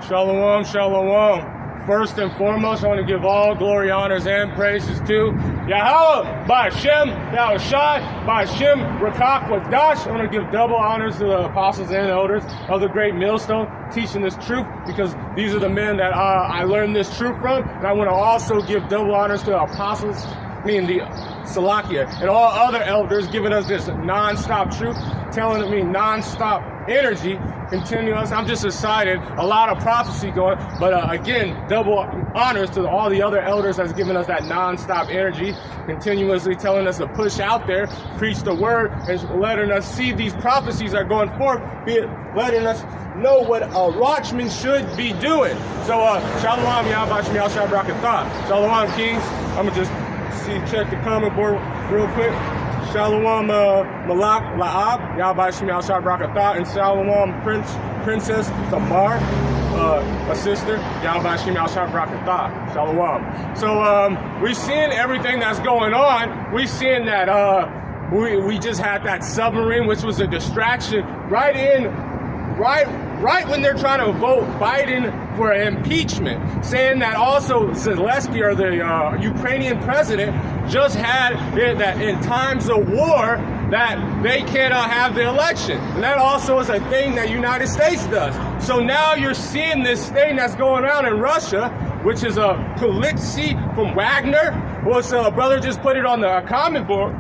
Shalom, shalom. First and foremost, I want to give all glory, honors, and praises to Yahweh, Ba'Shem, Yahushai, Ba'Shem, Rakak, Wadash. I want to give double honors to the apostles and elders of the great millstone, teaching this truth, because these are the men that I learned this truth from. And I want to also give double honors to the apostles, meaning the Salakia, and all other elders giving us this non-stop truth, telling me non-stop energy, continuous. I'm just excited. A lot of prophecy going, but again, double honors to all the other elders that's giving us that non-stop energy, continuously telling us to push out there, preach the word, and letting us see these prophecies are going forth, letting us know what a watchman should be doing. So, Shalom, Yahweh, Shemiel, Shabrakatah. Shalom, kings. I'm going to just check the comment board real quick. Shalom, Malak, La'ab, Yahweh, Shemiel, Shabrakatah, and Shalom, Princess Tamar, a sister, Yahweh, Shemiel, Shabrakatah. Shalom. So, we're seeing everything that's going on. We're seeing that we just had that submarine, which was a distraction right when they're trying to vote Biden for impeachment, saying that also Zelensky, or the Ukrainian president, just had that in times of war that they cannot have the election. And that also is a thing that United States does. So now you're seeing this thing that's going on in Russia, which is a Politsy from Wagner. Well, so a brother just put it on the comment board.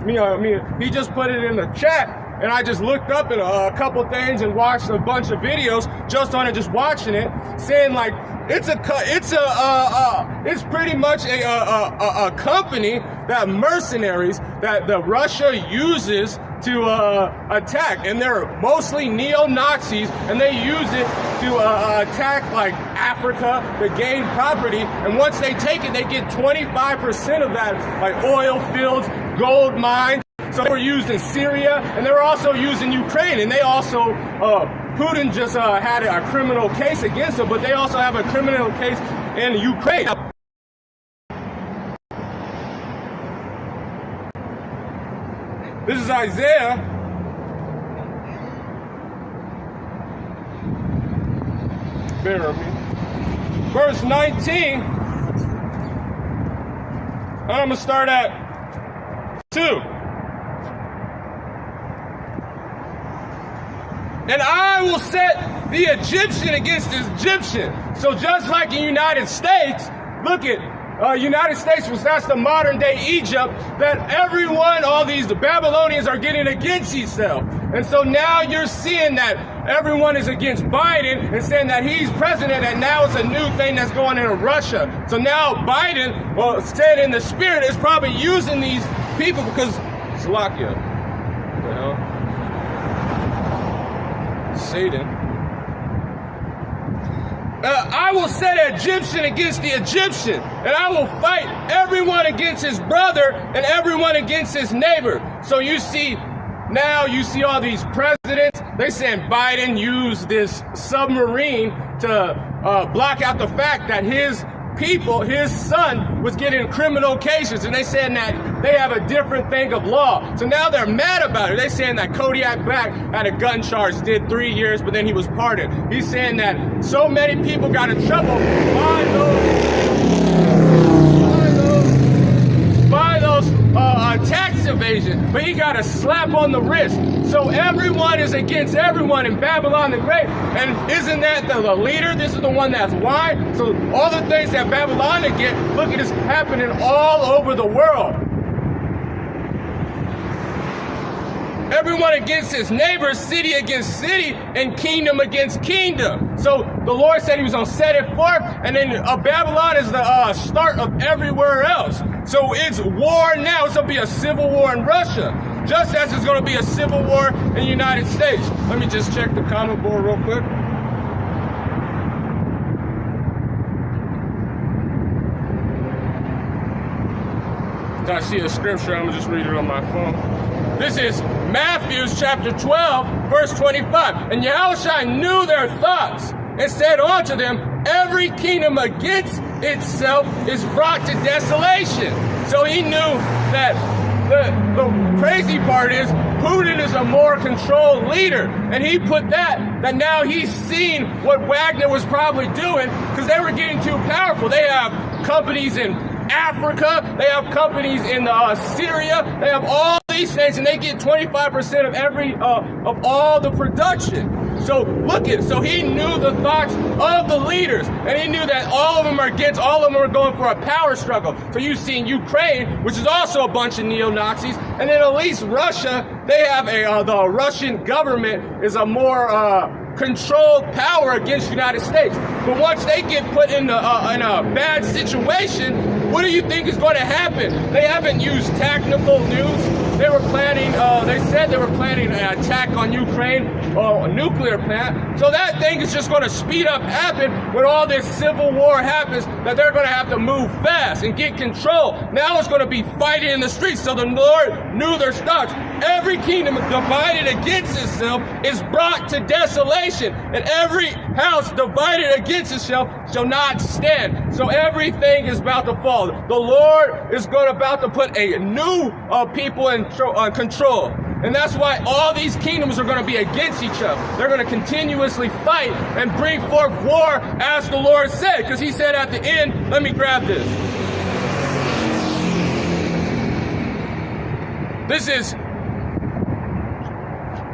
He just put it in the chat. And I just looked up at a couple things and watched a bunch of videos just on it, just watching it, saying like it's pretty much a company that mercenaries that the Russia uses to attack, and they're mostly neo-Nazis, and they use it to attack like Africa to gain property, and once they take it, they get 25% of that, like oil fields, gold mines. So they were used in Syria, and they were also used in Ukraine, and they also, Putin just had a criminal case against them, but they also have a criminal case in Ukraine. This is Isaiah. Bear with me. Verse 19. I'm going to start at 2. And I will set the Egyptian against the Egyptian. So just like in the United States, look at United States that's the modern day Egypt, that everyone, all the Babylonians are getting against itself. And so now you're seeing that everyone is against Biden and saying that he's president, and now it's a new thing that's going into Russia. So now Biden, well, said in the spirit, is probably using these people because Slovakia, what the hell? Satan. I will set an Egyptian against the Egyptian, and I will fight everyone against his brother and everyone against his neighbor. So you see, now you see all these presidents, they saying Biden used this submarine to block out the fact that his people, his son, was getting criminal cases, and they saying that they have a different thing of law. So now they're mad about it. They saying that Kodiak Black had a gun charge, did 3 years, but then he was pardoned. He's saying that so many people got in trouble by those tax evasion, but he got a slap on the wrist. So everyone is against everyone in Babylon the Great. And isn't that the leader? This is the one that's why. So all the things that Babylon get, look at this happening all over the world. Everyone against his neighbor, city against city, and kingdom against kingdom. So the Lord said he was going to set it forth, and then Babylon is the start of everywhere else. So it's war now. It's going to be a civil war in Russia, just as it's going to be a civil war in the United States. Let me just check the comment board real quick. I see a scripture, I'm going to just read it on my phone. This is Matthew chapter 12, verse 25. And Yahushua knew their thoughts and said unto them, every kingdom against itself is brought to desolation. So he knew that the crazy part is Putin is a more controlled leader, and he put that now he's seen what Wagner was probably doing because they were getting too powerful. They have companies in Africa, they have companies in Syria, they have all these things, and they get 25% of all the production. So so he knew the thoughts of the leaders, and he knew that all of them are going for a power struggle. So you've seen Ukraine, which is also a bunch of neo-Nazis, and then at least Russia, they have the Russian government is a more controlled power against the United States. But once they get put in a bad situation, what do you think is going to happen? They haven't used technical news. They were planning, they said they were planning an attack on Ukraine, a nuclear plant. So that thing is just going to speed up happen when all this civil war happens, that they're going to have to move fast and get control. Now it's going to be fighting in the streets. So the Lord knew their thoughts. Every kingdom divided against itself is brought to desolation, and every house divided against itself shall not stand. So everything is about to fall. The Lord is about to put a new people in control. And that's why all these kingdoms are going to be against each other. They're going to continuously fight and bring forth war, as the Lord said. Because he said at the end, let me grab this. This is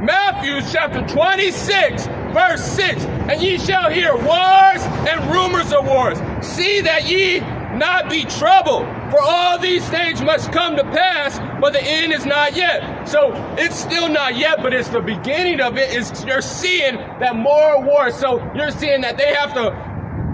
Matthew chapter 26, verse 6. And ye shall hear wars and rumors of wars. See that ye not be troubled, for all these things must come to pass, but the end is not yet. So it's still not yet, but it's the beginning of it. You're seeing that more wars. So you're seeing that they have to,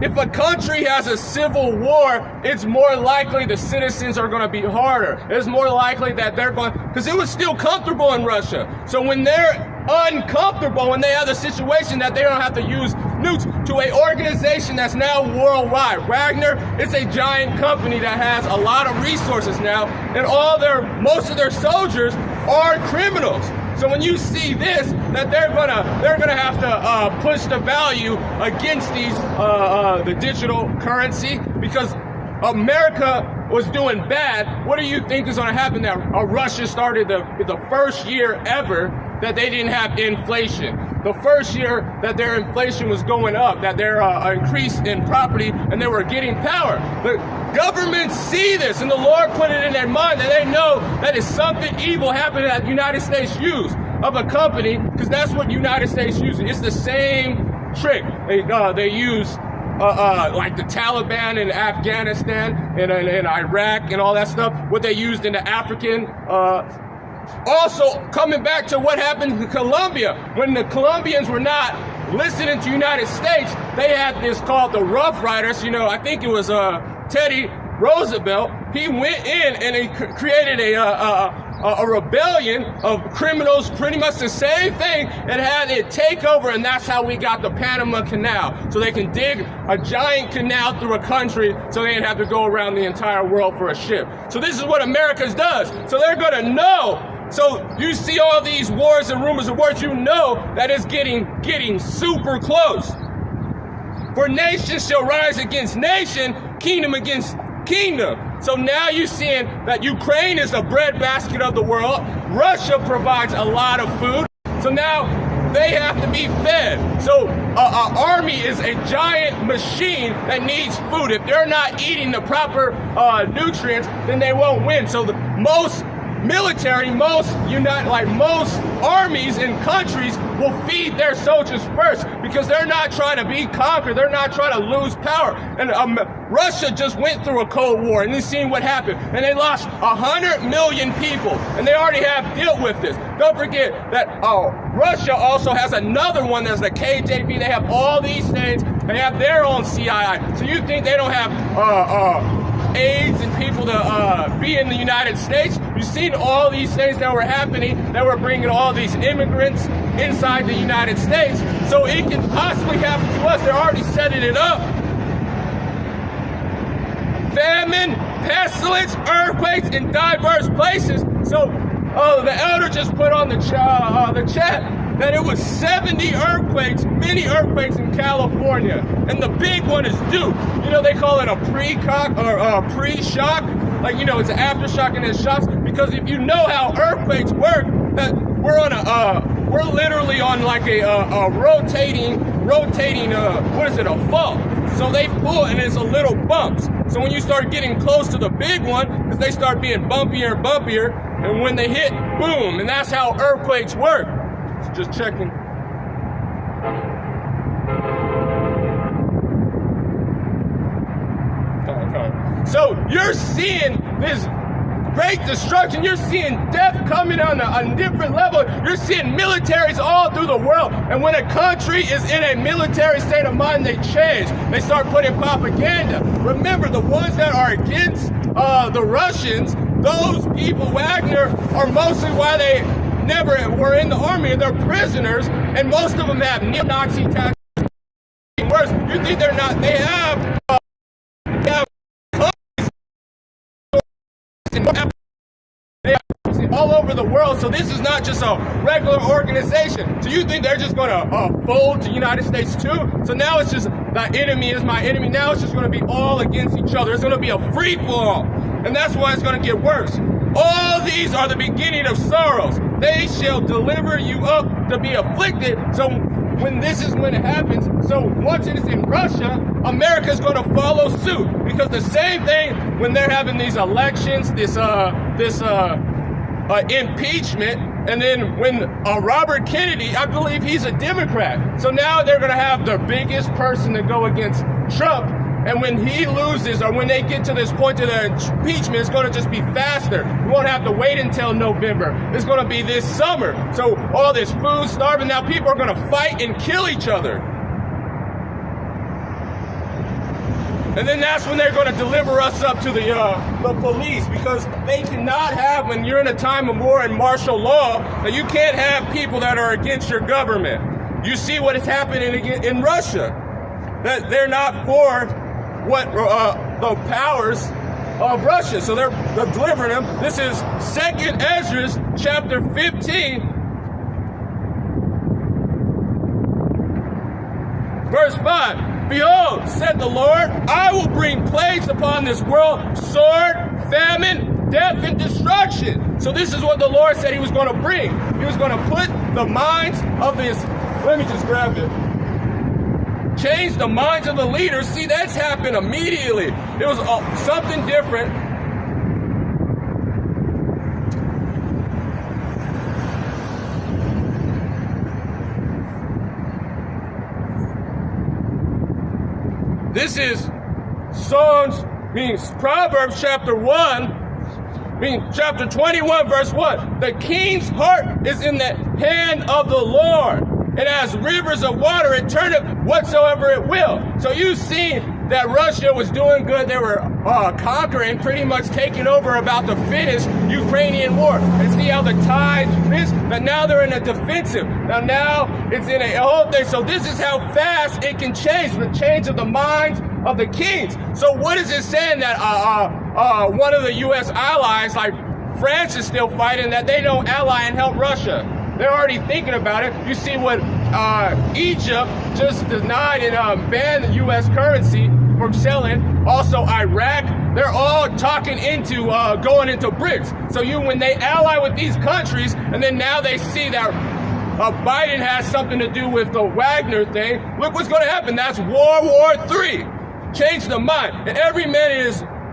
if a country has a civil war, it's more likely the citizens are going to be harder. It's more likely that they're going, because it was still comfortable in Russia. So when they're uncomfortable, when they have the situation that they don't have to use nukes, to an organization that's now worldwide. Wagner is a giant company that has a lot of resources now, and most of their soldiers are criminals. So when you see this, that they're gonna have to push the value against these the digital currency, because America was doing bad. What do you think is going to happen? That Russia started the first year ever that they didn't have inflation. The first year that their inflation was going up, that their increase in property, and they were getting power. The governments see this, and the Lord put it in their mind that they know that is something evil happening that the United States used of a company, because that's what United States uses. It's the same trick they use. Like the Taliban in Afghanistan and Iraq and all that stuff, what they used in the African. Also, coming back to what happened in Colombia, when the Colombians were not listening to the United States, they had this called the Rough Riders. I think it was Teddy Roosevelt. He went in and he created a rebellion of criminals, pretty much the same thing, and had it take over, and that's how we got the Panama Canal. So they can dig a giant canal through a country so they didn't have to go around the entire world for a ship. So this is what America does. So they're going to know. So you see all these wars and rumors of wars, you know that it's getting super close. For nation shall rise against nation, kingdom against kingdom. So now you're seeing that Ukraine is the breadbasket of the world. Russia provides a lot of food. So now they have to be fed. So an army is a giant machine that needs food. If they're not eating the proper nutrients, then they won't win. So most military, most armies and countries will feed their soldiers first, because they're not trying to be conquered. They're not trying to lose power. And Russia just went through a Cold War, and you've seen what happened. And they lost 100 million people, and they already have dealt with this. Don't forget that Russia also has another one that's the KGB. They have all these things. They have their own CIA. So you think they don't have aides and people to be in the United States? You've seen all these things that were happening, that were bringing all these immigrants inside the United States. So it can possibly happen to us. They're already setting it up. Famine, pestilence, earthquakes in diverse places. So the elder just put on the chat that it was 70 earthquakes, many earthquakes in California. And the big one is due. They call it a pre-shock. like, it's an aftershock and then shocks. Because if you know how earthquakes work, that we're literally on like a rotating, a fault. So they pull and it's a little bumps. So when you start getting close to the big one, they start being bumpier and bumpier, and when they hit, boom, and that's how earthquakes work. Just checking. Okay. So you're seeing this great destruction. You're seeing death coming on a different level. You're seeing militaries all through the world. And when a country is in a military state of mind, they change. They start putting propaganda. Remember, the ones that are against the Russians, those people, Wagner, are mostly why they never were in the army, and they're prisoners, and most of them have neo-Nazi tactics. Worse, you think they're not, they have all over the world. So this is not just a regular organization. So you think they're just going to fold to the United States too? So now it's just the enemy is my enemy. Now it's just going to be all against each other. It's going to be a free fall. And that's why it's going to get worse. All these are the beginning of sorrows. They shall deliver you up to be afflicted. So when it happens, so once it is in Russia, America is going to follow suit, because the same thing when they're having these elections, this impeachment, and then when Robert Kennedy, I believe he's a Democrat, so now they're going to have the biggest person to go against Trump, and when he loses, or when they get to this point of the impeachment, it's going to just be faster. We won't have to wait until November. It's going to be this summer. So all this food starving, now people are going to fight and kill each other. And then that's when they're going to deliver us up to the police, because they cannot have, when you're in a time of war and martial law, that you can't have people that are against your government. You see what is happening in Russia, that they're not for what the powers of Russia. So they're delivering them. This is 2nd Esdras chapter 15, verse 5. Behold, said the Lord, I will bring plagues upon this world, sword, famine, death, and destruction. So this is what the Lord said he was going to bring. He was going to put the minds of this, let me just grab it. Change the minds of the leaders. See, that's happened immediately. It was something different. This is Proverbs chapter 1, chapter 21, verse 1. The king's heart is in the hand of the Lord, and as rivers of water, it turneth whatsoever it will. So you see that Russia was doing good. They were conquering, pretty much taking over, about to finish Ukrainian war. And see how the tides finished? But now they're in a defensive. Now it's in a whole thing. So this is how fast it can change, the change of the minds of the kings. So what is it saying that one of the U.S. allies, like France, is still fighting, that they don't ally and help Russia? They're already thinking about it. You see what Egypt just denied and banned the U.S. currency from selling. Also Iraq, they're all talking into going into BRICS. So when they ally with these countries, and then now they see that Biden has something to do with the Wagner thing, look what's going to happen. That's World War III. Change the mind. And every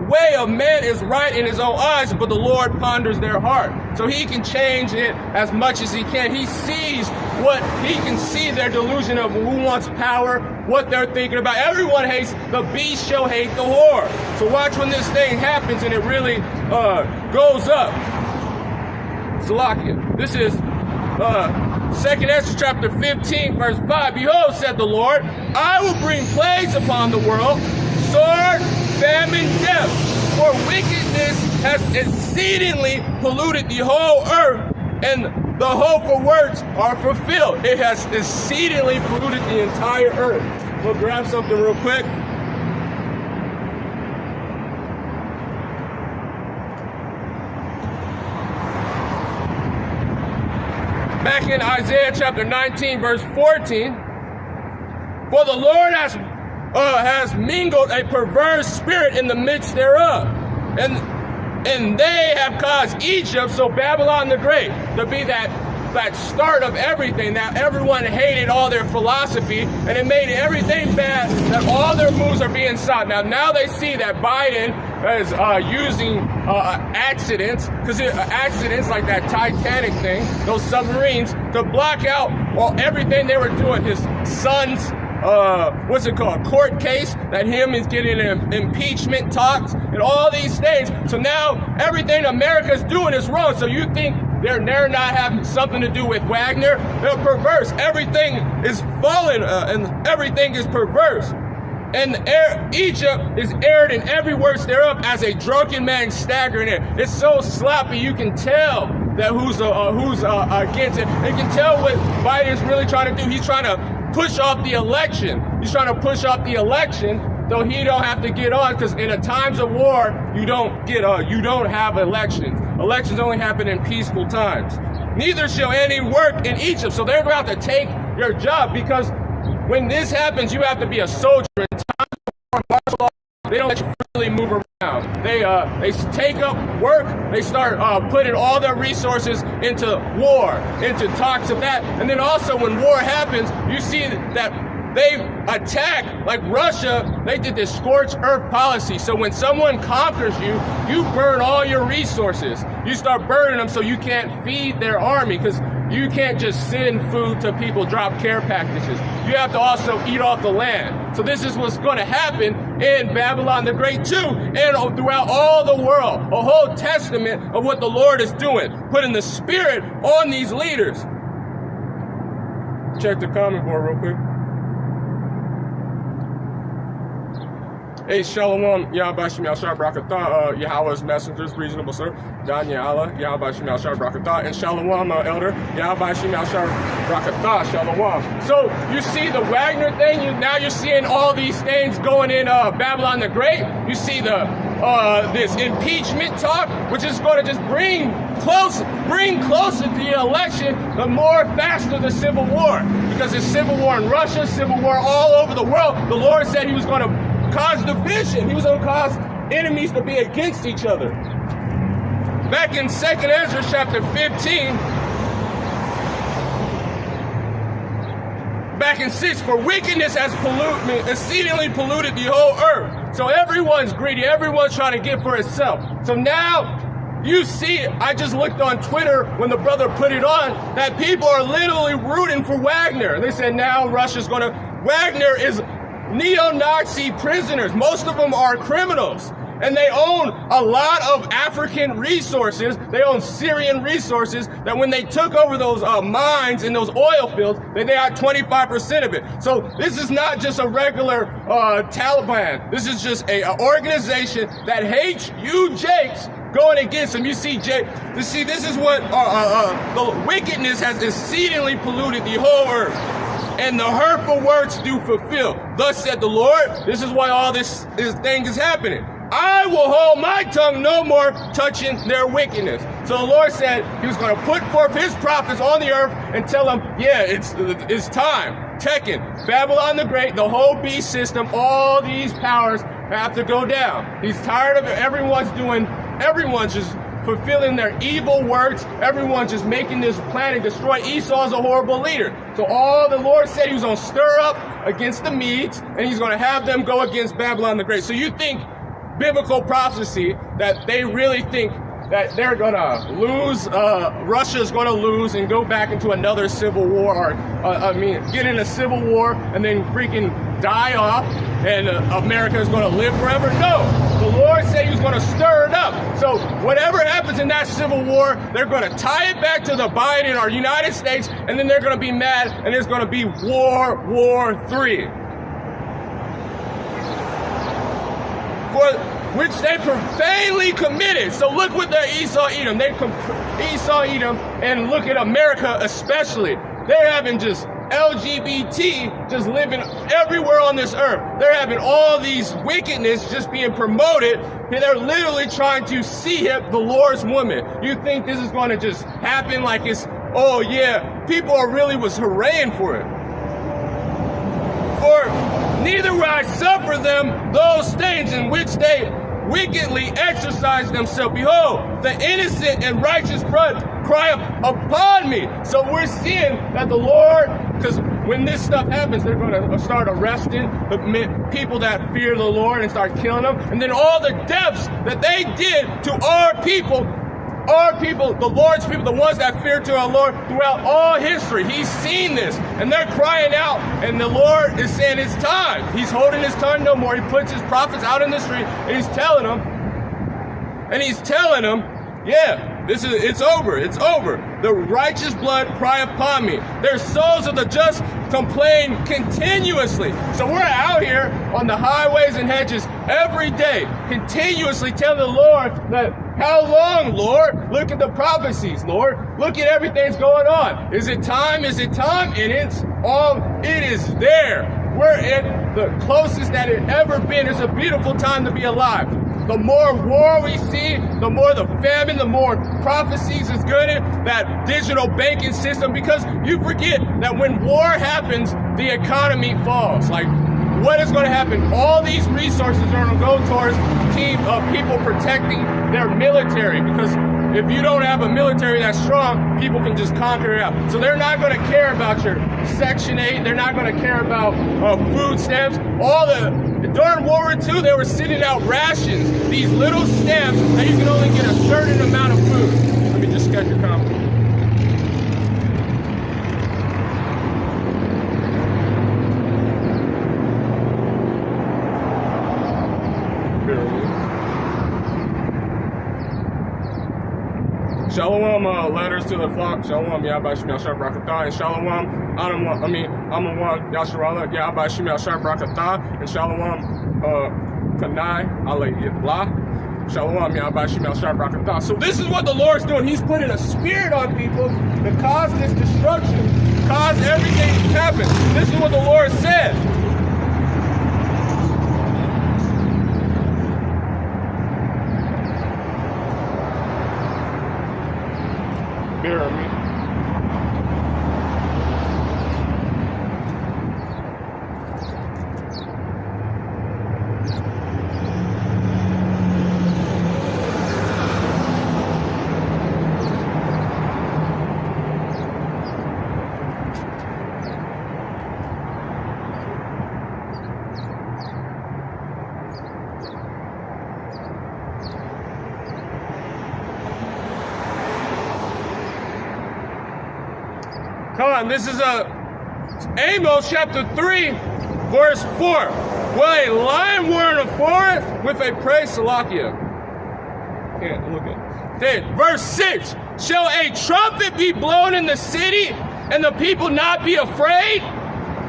way of man is right in his own eyes, but the Lord ponders their heart. So he can change it as much as he can. He can see their delusion of who wants power, what they're thinking about. Everyone hates the beast shall hate the whore. So watch when this thing happens and it really goes up. Salakia. This is 2nd Esdras chapter 15, verse 5. Behold, said the Lord, I will bring plagues upon the world, sword, famine, death, for wickedness has exceedingly polluted the whole earth, and the hopeful words are fulfilled. It has exceedingly polluted the entire earth. We'll grab something real quick. Back in Isaiah chapter 19, verse 14, for the Lord has mingled a perverse spirit in the midst thereof, and And they have caused Egypt, so Babylon the Great, to be that start of everything, that everyone hated all their philosophy, and it made everything bad, that all their moves are being sought. Now they see that Biden is using accidents, because accidents like that Titanic thing, those submarines, to block out everything they were doing. His son's court case, that him is getting impeachment talks and all these things. So now everything America's doing is wrong. So you think they're not having something to do with Wagner? They're perverse. Everything is fallen and everything is perverse. And Egypt is aired in every works thereof as a drunken man staggering it. It's so sloppy, you can tell that who's against it. You can tell what Biden's really trying to do. He's trying to push off the election. He's trying to push off the election so he don't have to get on, because in a times of war, you don't have elections. Elections only happen in peaceful times. Neither shall any work in Egypt. So they're going to have to take your job, because when this happens, you have to be a soldier. In times of war, martial law, they don't let you really move around. They take up work. They start putting all their resources into war, into talks of that. And then also when war happens, you see that they attack, like Russia, they did this scorched earth policy. So when someone conquers you, you burn all your resources. You start burning them so you can't feed their army, because you can't just send food to people, drop care packages. You have to also eat off the land. So this is what's going to happen in Babylon the Great too, and throughout all the world. A whole testament of what the Lord is doing, putting the Spirit on these leaders. Check the comment board real quick. Hey, Shalom, Yahweh Shemel Shar Brakatah, Yahweh's messengers, reasonable sir, Dan Ya'ala, Yahweh Shemel Shar Brakatah, and Shalom, elder, Yahweh Shemel Shar Brakatah, Shalom. So, you see the Wagner thing, now you're seeing all these things going in Babylon the Great. You see this impeachment talk, which is going to just bring closer to the election, the more faster the civil war. Because there's civil war in Russia, civil war all over the world. The Lord said he was going to cause division. He was going to cause enemies to be against each other. Back in 2nd Ezra chapter 15, back in 6, for wickedness has exceedingly polluted the whole earth. So everyone's greedy, everyone's trying to get for itself. So now you see, I just looked on Twitter when the brother put it on, that people are literally rooting for Wagner. They said now Wagner is neo-Nazi prisoners. Most of them are criminals, and they own a lot of African resources. They own Syrian resources that when they took over those mines and those oil fields, they got 25% of it. So this is not just a regular Taliban. This is just a organization that hates you, Jakes, going against them. You see, this is what the wickedness has exceedingly polluted the whole earth, and the hurtful words do fulfill. Thus said the Lord, this is why all this thing is happening. I will hold my tongue no more touching their wickedness. So the Lord said he was going to put forth his prophets on the earth and tell them, yeah, it's time. Tekken, Babylon the Great, the whole beast system, all these powers have to go down. He's tired of it. Everyone's just fulfilling their evil works. Everyone's just making this plan to destroy. Esau's a horrible leader. So all the Lord said he was going to stir up against the Medes, and he's going to have them go against Babylon the Great. So you think biblical prophecy that they really think that they're going to lose, Russia's going to lose and go back into another civil war, or get in a civil war and then freaking die off, and America is going to live forever? No. The Lord said he was going to stir it up. So whatever happens in that civil war, they're going to tie it back to the Biden or United States, and then they're going to be mad, and there's going to be War III. For which they profanely committed. So look what Esau Edom. Esau Edom, and look at America especially. They're having just LGBT just living everywhere on this earth. They're having all these wickedness just being promoted, and they're literally trying to see the Lord's woman. You think this is going to just happen like it's, oh yeah, people was hurraying for it. For neither will I suffer them those things in which they wickedly exercise themselves. Behold, the innocent and righteous blood crieth upon me. So we're seeing that the Lord, because when this stuff happens, they're going to start arresting the people that fear the Lord and start killing them. And then all the deaths that they did to our people, the Lord's people, the ones that fear to our Lord throughout all history. He's seen this, and they're crying out, and the Lord is saying it's time. He's holding his tongue no more. He puts his prophets out in the street, and he's telling them, yeah, it's over. It's over. The righteous blood cry upon me. Their souls of the just complain continuously. So we're out here on the highways and hedges every day, continuously telling the Lord that, how long, Lord? Look at the prophecies, Lord. Look at everything that's going on. Is it time? Is it time? And it is there. We're at the closest that it ever been. It's a beautiful time to be alive. The more war we see, the more the famine, the more prophecies is good in that digital banking system, because you forget that when war happens, the economy falls. Like, what is going to happen? All these resources are going to go towards people protecting their military, because if you don't have a military that's strong, people can just conquer it out. So they're not going to care about your Section 8. They're not going to care about food stamps. During World War II, they were sending out rations, these little stamps that you can only get a certain amount of food. Let me just sketch your comment. Shalom, letters to the flock. Shalom, Yahweh Shemel Sharp Rakatah. And Shalom, Amawam Yasharala, Yahweh Shemel Sharp Rakatah. And Shalom, Kanai, Ale Yibla. Shalom, Yahweh Shemel Sharp Rakatah. So this is what the Lord's doing. He's putting a spirit on people to cause this destruction, cause everything to happen. This is what the Lord said. Bear me. Come on, this is Amos chapter 3, verse 4. Will a lion warn a forest with a prey, Salakia? Can't look at it. Then, verse 6. Shall a trumpet be blown in the city, and the people not be afraid?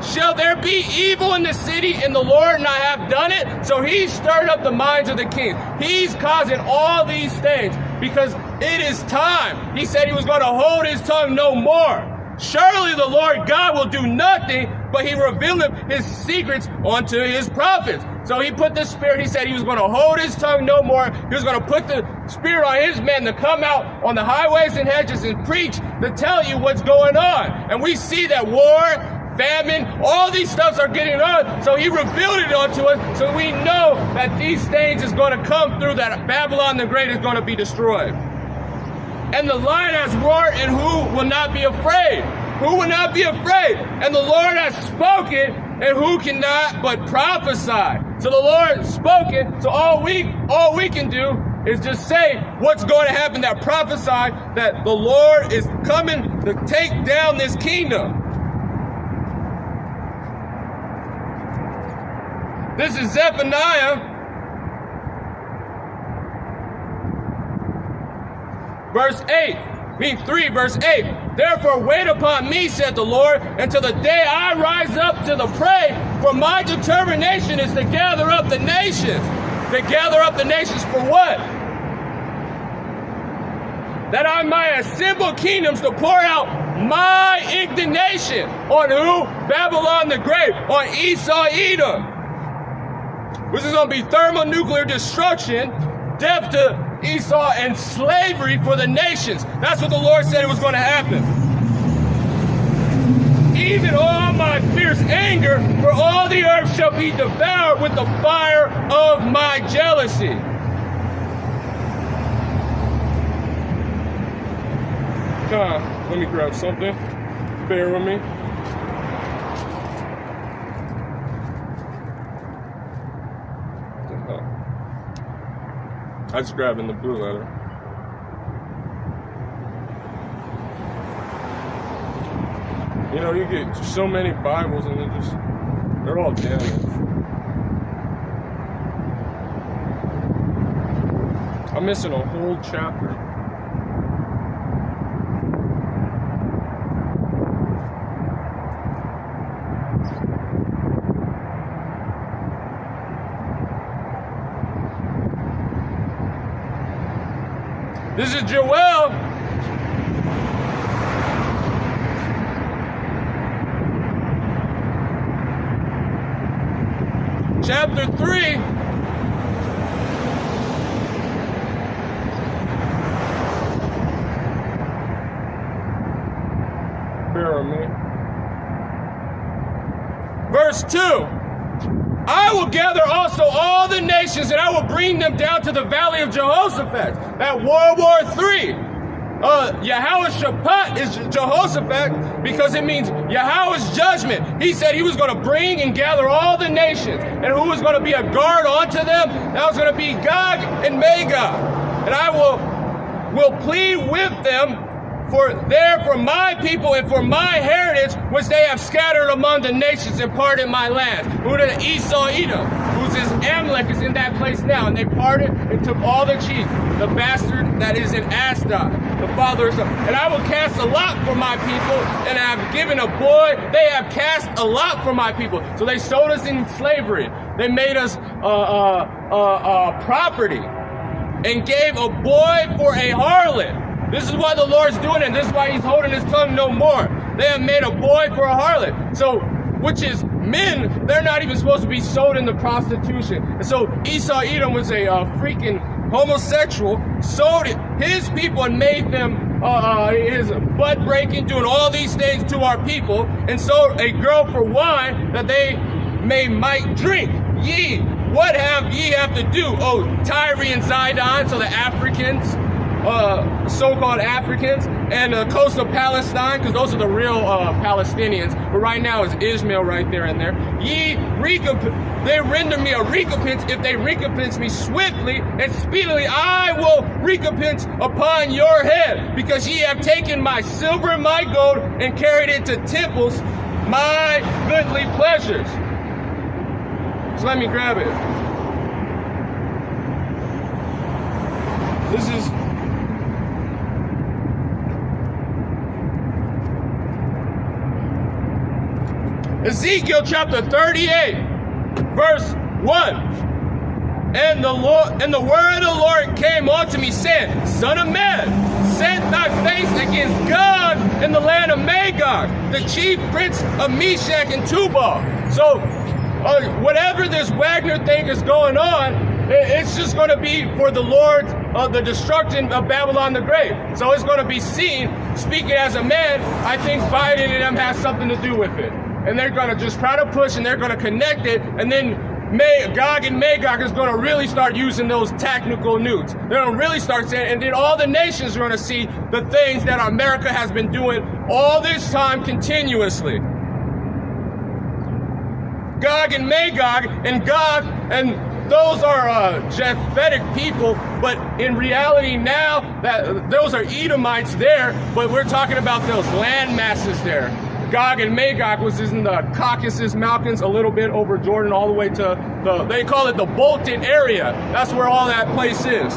Shall there be evil in the city, and the Lord not have done it? So he's stirred up the minds of the king. He's causing all these things because it is time. He said he was going to hold his tongue no more. Surely the Lord God will do nothing, but he revealeth his secrets unto his prophets. So he put the spirit, he said he was going to hold his tongue no more. He was going to put the spirit on his men to come out on the highways and hedges and preach, to tell you what's going on. And we see that war, famine, all these stuffs are getting on. So he revealed it unto us, so we know that these things is going to come through, that Babylon the Great is going to be destroyed. And the lion has roared, and who will not be afraid? Who will not be afraid? And the Lord has spoken, and who cannot but prophesy? So the Lord has spoken, so all we can do is just say what's going to happen, that prophesy that the Lord is coming to take down this kingdom. This is Zephaniah verse 3, verse 8. Therefore wait upon me, said the Lord, until the day I rise up to the prey, for my determination is to gather up the nations. To gather up the nations for what? That I might assemble kingdoms to pour out my indignation on who? Babylon the Great, on Esau, Edom. Which is going to be thermonuclear destruction, death to Esau, and slavery for the nations. That's what the Lord said it was going to happen. Even all my fierce anger for all the earth shall be devoured with the fire of my jealousy. Let me grab something. Bear with me. I just grabbed in the blue letter. You know, you get so many Bibles and they're all damaged. I'm missing a whole chapter. This is Joel. Chapter 3. Bear with me. Verse 2. I will gather also all the nations, and I will bring them down to the valley of Jehoshaphat. At World War III. Yahweh Shaphat is Jehoshaphat because it means Yahweh's judgment. He said he was going to bring and gather all the nations. And who was going to be a guard onto them? That was going to be Gog and Magog. And I will plead with them for my people and for my heritage, which they have scattered among the nations and parted my land. Who did Esau Edom, who's his Amalek, is in that place now. And they parted and took all the chief, the bastard that is in Ashdod, the father of son. And I will cast a lot for my people, and I have given a boy. They have cast a lot for my people. So they sold us in slavery. They made us property and gave a boy for a harlot. This is why the Lord's doing it, and this is why he's holding his tongue no more. They have made a boy for a harlot. So, which is men, they're not even supposed to be sold into prostitution. And so Esau Edom was a freaking homosexual, sold his people and made them his butt breaking, doing all these things to our people, and sold a girl for wine that they might drink. Ye, what have ye have to do? Oh, Tyre and Zidon, so the Africans, so-called Africans, and the coast of Palestine, because those are the real Palestinians, but right now is Ishmael right there and there. They render me a recompense. If they recompense me swiftly and speedily, I will recompense upon your head, because ye have taken my silver and my gold and carried it to temples, my goodly pleasures. So let me grab it. This is Ezekiel chapter 38, verse 1. And the word of the Lord came unto me, saying, Son of man, set thy face against Gog in the land of Magog, the chief prince of Meshach and Tubal. So, whatever this Wagner thing is going on, it's just going to be for the Lord of the destruction of Babylon the Great. So it's going to be seen, speaking as a man. I think Biden and them has something to do with it. And they're going to just try to push, and they're going to connect it, and then Gog and Magog is going to really start using those technical nukes. They're going to really start saying, and then all the nations are going to see the things that America has been doing all this time continuously. Gog and Magog, and Gog, and those are Japhetic people, but in reality now, that those are Edomites there, but we're talking about those land masses there. Gog and Magog was in the Caucasus Mountains, a little bit over Jordan, all the way to they call it the Bolton area. That's where all that place is.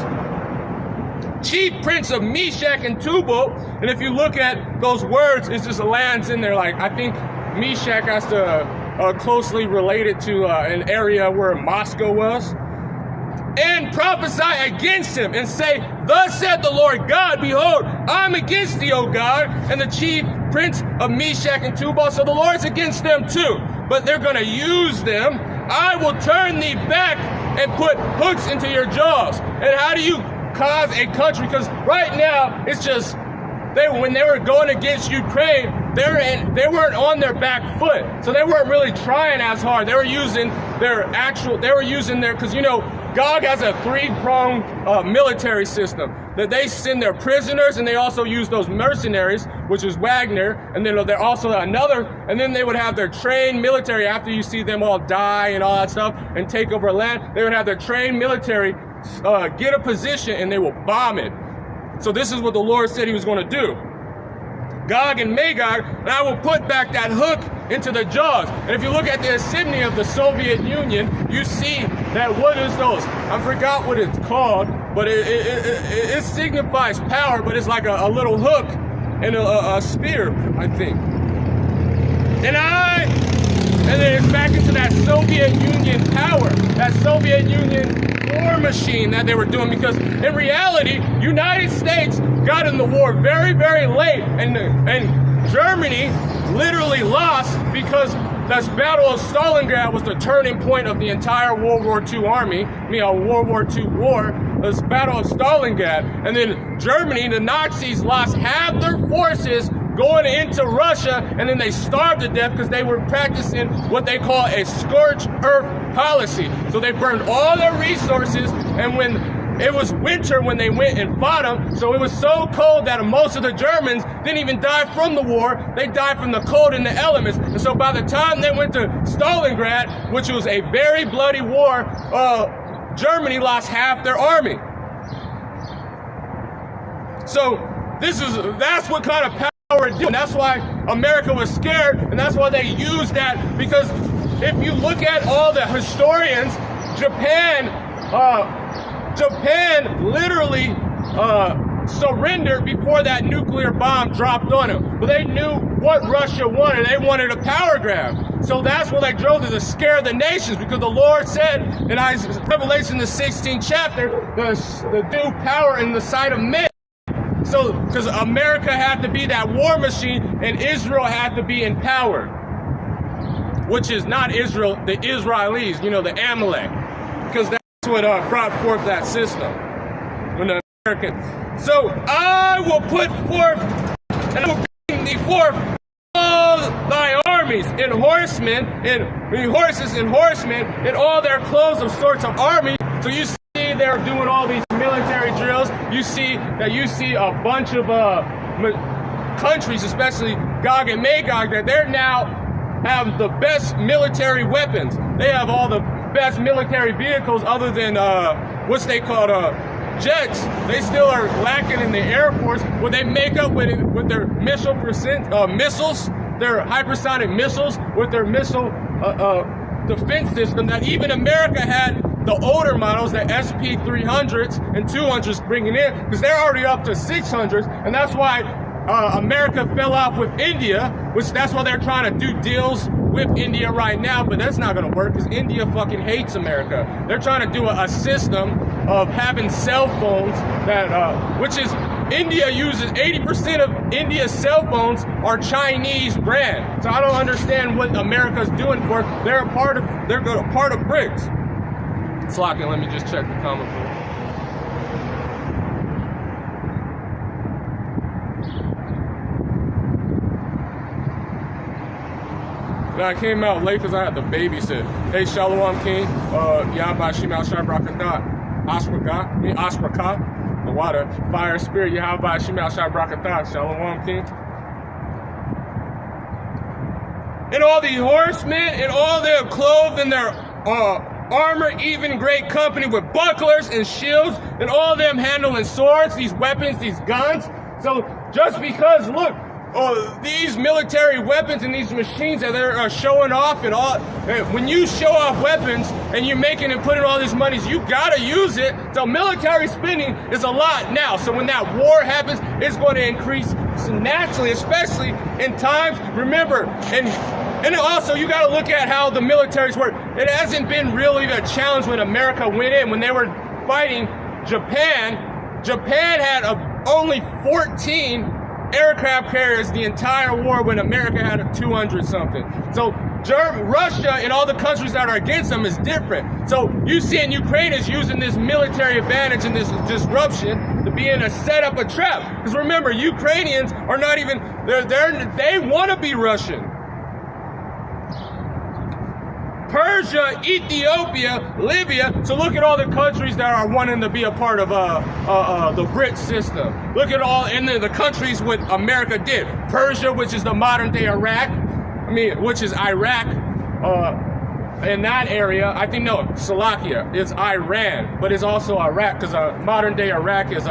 Chief prince of Meshach and Tubal, and if you look at those words, it's just lands in there. Like, I think Meshach has to closely related to an area where Moscow was. And prophesy against him, and say, Thus said the Lord God, Behold, I'm against thee, O God, and the chief prince of Meshach and Tubal. So the Lord's against them too, but they're going to use them. I will turn thee back and put hooks into your jaws. And how do you cause a country? Because right now, it's just, when they were going against Ukraine, they weren't on their back foot. So they weren't really trying as hard. They were using because, you know, Gog has a three-pronged military system. That they send their prisoners, and they also use those mercenaries, which is Wagner, and then they're also another, and then they would have their trained military after you see them all die and all that stuff and take over land. They would have their trained military get a position, and they will bomb it. So this is what the Lord said he was going to do. Gog and Magog, and I will put back that hook into the jaws. And if you look at the insignia of the Soviet Union, you see that what is those? I forgot what it's called, but it signifies power, but it's like a little hook and a spear, I think. And then it's back into that Soviet Union power, that Soviet Union war machine that they were doing, because in reality, United States got in the war very, very late, and Germany literally lost because this Battle of Stalingrad was the turning point of the entire World War II army, World War II war, this Battle of Stalingrad. And then Germany, the Nazis, lost half their forces going into Russia, and then they starved to death because they were practicing what they call a scorched earth policy. So they burned all their resources, and when it was winter when they went and fought them, so it was so cold that most of the Germans didn't even die from the war, they died from the cold and the elements. And so by the time they went to Stalingrad, which was a very bloody war, Germany lost half their army. So that's what kind of power it did. And that's why America was scared, and that's why they used that, because if you look at all the historians, Japan literally surrendered before that nuclear bomb dropped on them. But they knew what Russia wanted. They wanted a power grab. So that's what they drove to scare the nations, because the Lord said in Revelation, the 16th chapter, the due power in the sight of men. So, because America had to be that war machine, and Israel had to be in power, which is not Israel, the Israelis, the Amalek, because that's what brought forth that system. When the Americans. So I will put forth, and I will bring thee forth all thy armies and horsemen, and horses and horsemen, and all their clothes of sorts of army. So you see they're doing all these military drills. You see a bunch of countries, especially Gog and Magog, that they're now have the best military weapons. They have all the best military vehicles, other than what's they called jets. They still are lacking in the Air Force. What they make up with their missiles, their hypersonic missiles, with their missile defense system that even America had. The older models, the SP300s and 200s bringing in, because they're already up to 600s, and that's why America fell off with India, which that's why they're trying to do deals with India right now, but that's not going to work because India fucking hates America. They're trying to do a system of having cell phones that, which is, India uses 80% of India's cell phones are Chinese brand. So I don't understand what America's doing for it. They're a part of BRICS. Slocking, let me just check the comment book. I came out late because I had to babysit. Hey, Shalom King, Yahba Shema Shai Brakatah, Ashrakah, the water, fire, spirit, Yahba Shema Shai Brakatah, Shalom King. And all the horsemen, and all their clothes, and their armor, even great company with bucklers and shields, and all them handling swords, these weapons, these guns. So just because, look, these military weapons and these machines that they're showing off, and all, when you show off weapons and you're making and putting all these monies, you gotta use it. So military spending is a lot now. So when that war happens, it's going to increase naturally, especially in times. Remember, and also, you got to look at how the militaries work. It hasn't been really a challenge when America went in. When they were fighting Japan, Japan had only 14 aircraft carriers the entire war, when America had 200-something. So Russia and all the countries that are against them is different. So you see in Ukraine is using this military advantage and this disruption to be in a setup, a trap. Because remember, Ukrainians are not even, they want to be Russian. Persia, Ethiopia, Libya. So look at all the countries that are wanting to be a part of the BRICS system. Look at all in the countries what America did. Persia, which is the modern day Iraq, which is Iraq. In that area, I think, no, Slovakia is Iran, but it's also Iraq, because modern day Iraq is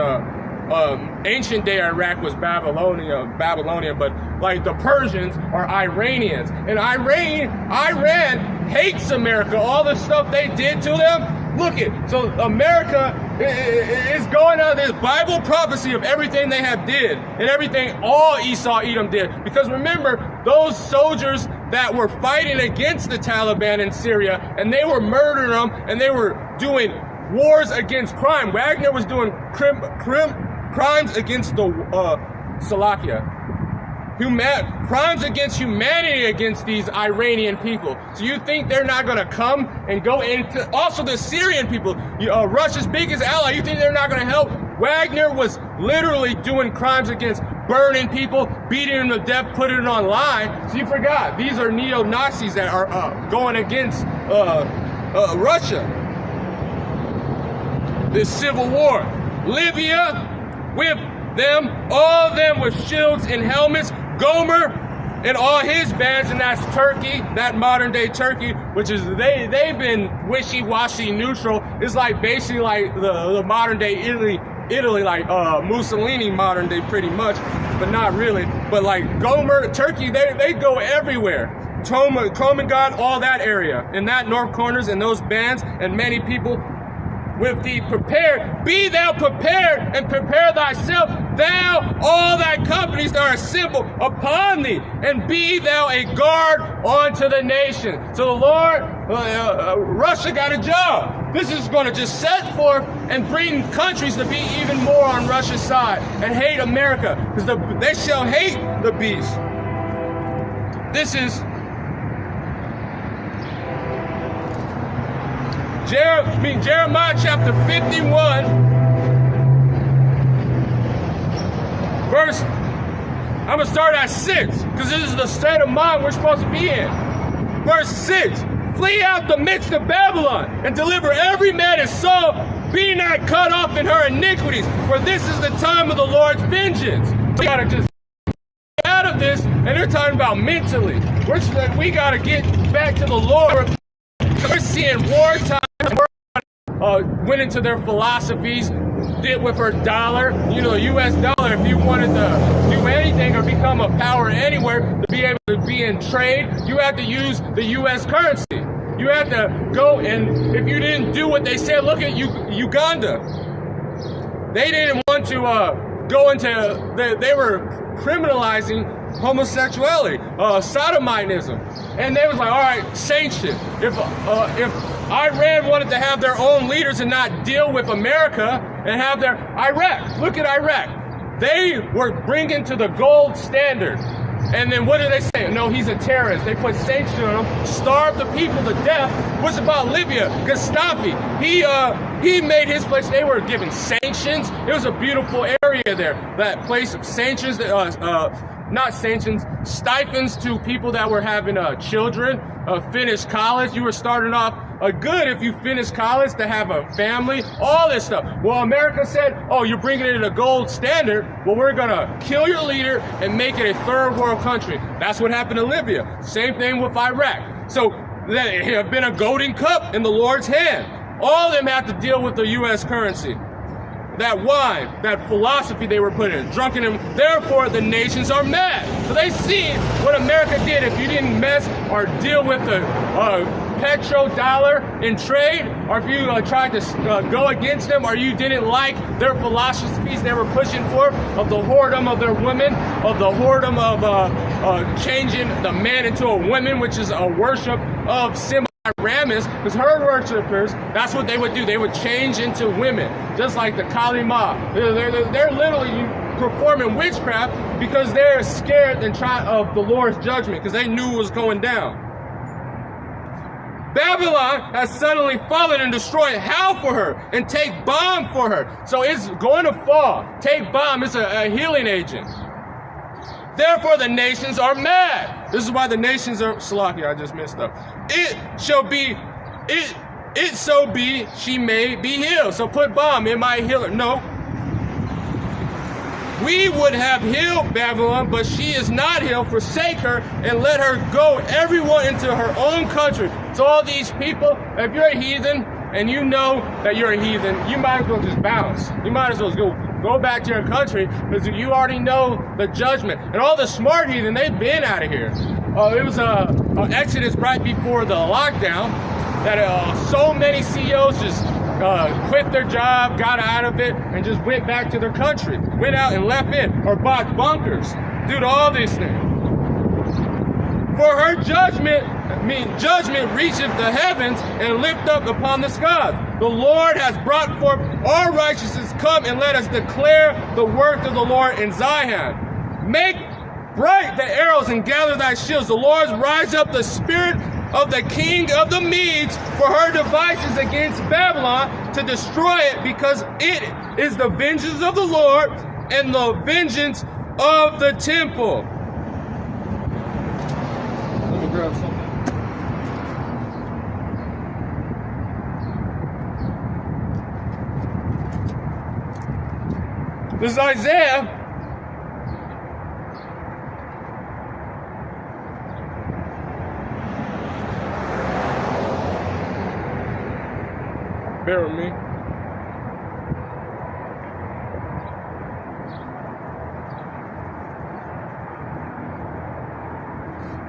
ancient day Iraq was Babylonia, but like the Persians are Iranians, and Iran hates America. All the stuff they did to them. Look it. So America is going on this Bible prophecy of everything they have did and everything all Esau Edom did. Because remember, those soldiers that were fighting against the Taliban in Syria, and they were murdering them, and they were doing wars against crime. Wagner was doing crimes against the crimes against humanity against these Iranian people. So you think they're not going to come and go into also the Syrian people, Russia's biggest ally? You think they're not going to help? Wagner was literally doing crimes against burning people, beating them to death, putting it online. So you forgot, these are neo-Nazis that are going against Russia. This civil war. Libya, with them, all of them with shields and helmets. Gomer and all his bands, and that's Turkey, that modern day Turkey, which is they've been wishy-washy neutral. It's like basically like the modern day Italy, like Mussolini modern day pretty much, but not really. But like Gomer, Turkey, they go everywhere. Komagad, all that area, in that north corners, and those bands, and many people with the prepared, be thou prepared and prepare thyself, thou, all thy companies that are assembled upon thee, and be thou a guard unto the nation. So the Lord, Russia got a job. This is going to just set forth and bring countries to be even more on Russia's side and hate America, because they shall hate the beast. This is Jeremiah chapter 51, verse, I'm going to start at 6, because this is the state of mind we're supposed to be in. Verse 6, flee out the midst of Babylon, and deliver every man his soul, be not cut off in her iniquities, for this is the time of the Lord's vengeance. We got to just get out of this, and they're talking about mentally. We got to get back to the Lord. We're seeing wartime. Went into their philosophies, did with her dollar, U.S. dollar. If you wanted to do anything or become a power anywhere, to be able to be in trade, you had to use the U.S. currency. You had to go, and if you didn't do what they said, look at Uganda. They didn't want to go into, they were criminalizing homosexuality, sodomitism, and they was like, all right, sanction. If Iran wanted to have their own leaders and not deal with America and have their Iraq, look at Iraq. They were bringing to the gold standard. And then what did they say? No, he's a terrorist. They put sanctions on him, starved the people to death. What's about Libya? Gaddafi. He made his place. They were given sanctions. It was a beautiful area there. That place of sanctions, not sanctions, stipends to people that were having children, finished college. You were starting off good if you finished college to have a family, all this stuff. Well, America said, oh, you're bringing it to the gold standard. Well, we're going to kill your leader and make it a third world country. That's what happened to Libya. Same thing with Iraq. So they have been a golden cup in the Lord's hand. All of them have to deal with the U.S. currency. That wine, that philosophy they were putting in, drunken, and therefore the nations are mad. So they see what America did. If you didn't mess or deal with the petrodollar in trade, or if you tried to go against them, or you didn't like their philosophies they were pushing for, of the whoredom of their women, of the whoredom of changing the man into a woman, which is a worship of Semiramis, because her worshipers, that's what they would do. They would change into women, just like the Kali Ma. They're literally performing witchcraft because they're scared of the Lord's judgment, because they knew it was going down. Babylon has suddenly fallen and destroyed hell for her and take bomb for her. So it's going to fall. Take bomb is a healing agent. Therefore the nations are mad. This is why the nations are Salakia, I just messed up. It so be she may be healed. So put bomb, it might heal her. No. We would have healed Babylon, but she is not healed. Forsake her and let her go, everyone into her own country. So all these people, if you're a heathen and you know that you're a heathen, you might as well just bounce. You might as well go back to your country because you already know the judgment. And all the smart heathen, they've been out of here. It was an Exodus right before the lockdown that so many CEOs just quit their job, got out of it, and just went back to their country. Went out and left it, or bought bunkers. Did all these things. For her judgment reacheth the heavens and lift up upon the skies. The Lord has brought forth our righteousness. Come and let us declare the work of the Lord in Zion. Make bright the arrows and gather thy shields. The Lord rise up the spirit of the king of the Medes for her devices against Babylon to destroy it, because it is the vengeance of the Lord and the vengeance of the temple. Let me grab something. This is Isaiah. Bear with me.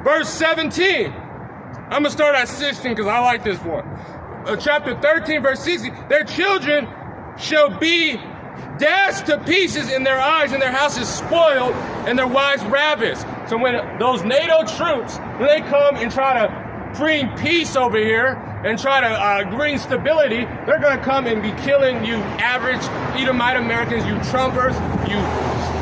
Verse 17. I'm going to start at 16 because I like this one. Chapter 13, verse 60. Their children shall be dashed to pieces in their eyes, and their houses spoiled, and their wives ravished. So when those NATO troops, when they come and try to bring peace over here, and try to bring stability, they're going to come and be killing you average Edomite Americans, you Trumpers, you